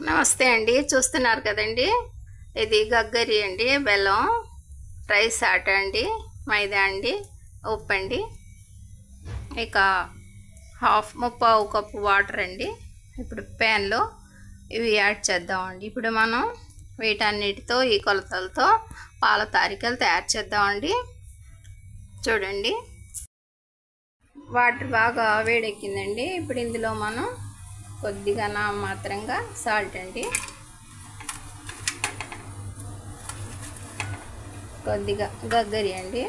నమస్తే అండి, చూస్తున్నారు కదండి. ఇది గగ్గరి అండి, బెల్లం, రైస్ ఆట అండి, మైదా అండి, ఉప్పు అండి, ఇక ముప్పావు కప్పు వాటర్ అండి. ఇప్పుడు ప్యాన్లో ఇవి యాడ్ చేద్దామండి. ఇప్పుడు మనం వీటన్నిటితో ఈ కొలతలతో పాల తారికలు తయారు చేద్దామండి. చూడండి, వాటర్ బాగా వేడెక్కిందండి. ఇప్పుడు ఇందులో మనం కొద్దిగా మాత్రంగా సాల్ట్ అండి, కొద్దిగా గగ్గరి అండి,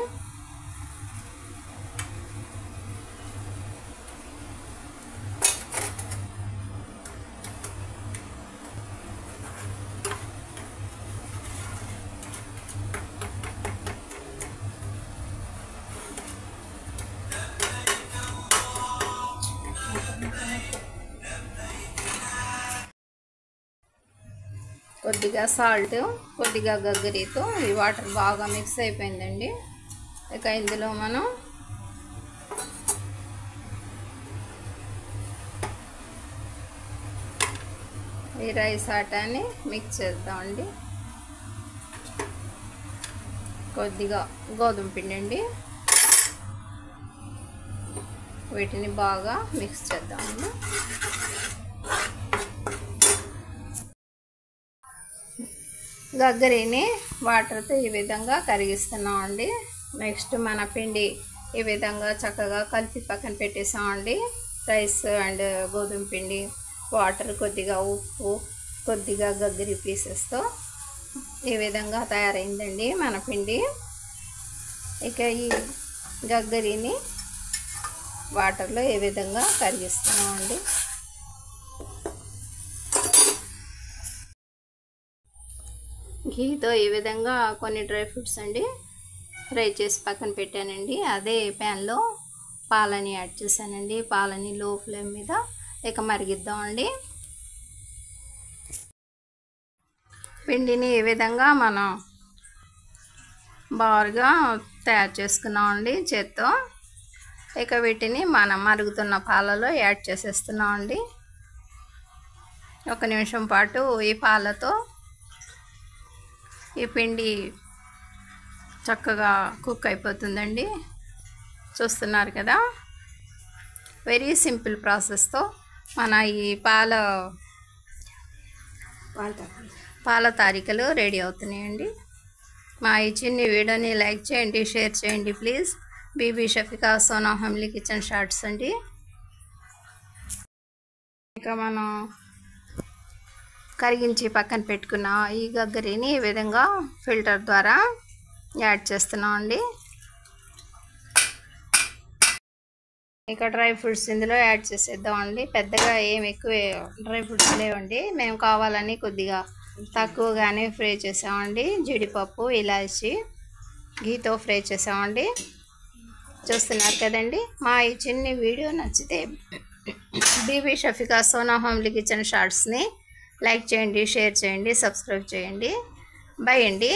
కొద్దిగా సాల్ట్, కొద్దిగా గగ్గరితో ఈ వాటర్ బాగా మిక్స్ అయిపోయిందండి. ఇక ఇందులో మనం ఈ రైస్ ఆటాన్ని మిక్స్ చేద్దామండి. కొద్దిగా గోధుమ పిండి అండి, వీటిని బాగా మిక్స్ చేద్దామండి. గగ్గరిని వాటర్తో ఈ విధంగా కరిగిస్తున్నామండి. నెక్స్ట్ మన పిండి ఈ విధంగా చక్కగా కలిపి పక్కన పెట్టేసామండి. రైస్ అండ్ గోధుమ పిండి, వాటర్, కొద్దిగా ఉప్పు, కొద్దిగా గగ్గరి పీసెస్తో ఈ విధంగా తయారైందండి మన పిండి. ఇక ఈ గగ్గరిని వాటర్లో ఈ విధంగా కరిగిస్తున్నామండి. ఘీతో ఈ విధంగా కొన్ని డ్రై ఫ్రూట్స్ అండి ఫ్రై చేసి పక్కన పెట్టానండి. అదే ప్యాన్లో పాలని యాడ్ చేశానండి. పాలని లో ఫ్లేమ్ మీద ఇక మరిగిద్దామండి. పిండిని ఈ విధంగా మనం బారుగా తయారు చేసుకున్నామండి చేత్తో. ఇక వీటిని మనం మరుగుతున్న పాలలో యాడ్ చేసేస్తున్నామండి. 1 నిమిషం పాటు ఈ పాలతో ఈ పిండి చక్కగా కుక్ అయిపోతుందండి. చూస్తున్నారు కదా, వెరీ సింపుల్ ప్రాసెస్తో మన ఈ పాల తారికలు రెడీ అవుతున్నాయండి. మా ఈ చిన్ని వీడియోని లైక్ చేయండి, షేర్ చేయండి please. Bibi Shafika Sona family kitchen shorts అండి. ఇక మనం కరిగించి పక్కన పెట్టుకున్న ఈ గగ్గరిని ఈ విధంగా ఫిల్టర్ ద్వారా యాడ్ చేస్తున్నామండి. ఇక డ్రై ఫ్రూట్స్ ఇందులో యాడ్ చేసేద్దామండి. పెద్దగా ఏమి ఎక్కువ డ్రై ఫ్రూట్స్ లేవండి, మేము కావాలని కొద్దిగా తక్కువగానే ఫ్రై చేసామండి. జీడిపప్పు, ఇలాచి ఘీతో ఫ్రై చేసామండి. చూస్తున్నారు కదండి. మా ఈ చిన్ని వీడియో నచ్చితే బీబీ షఫికా సోనా ఫ్యామిలీ కిచెన్ షార్ట్స్ని లైక్ చేయండి, షేర్ చేయండి, సబ్స్క్రైబ్ చేయండి. బై అండి.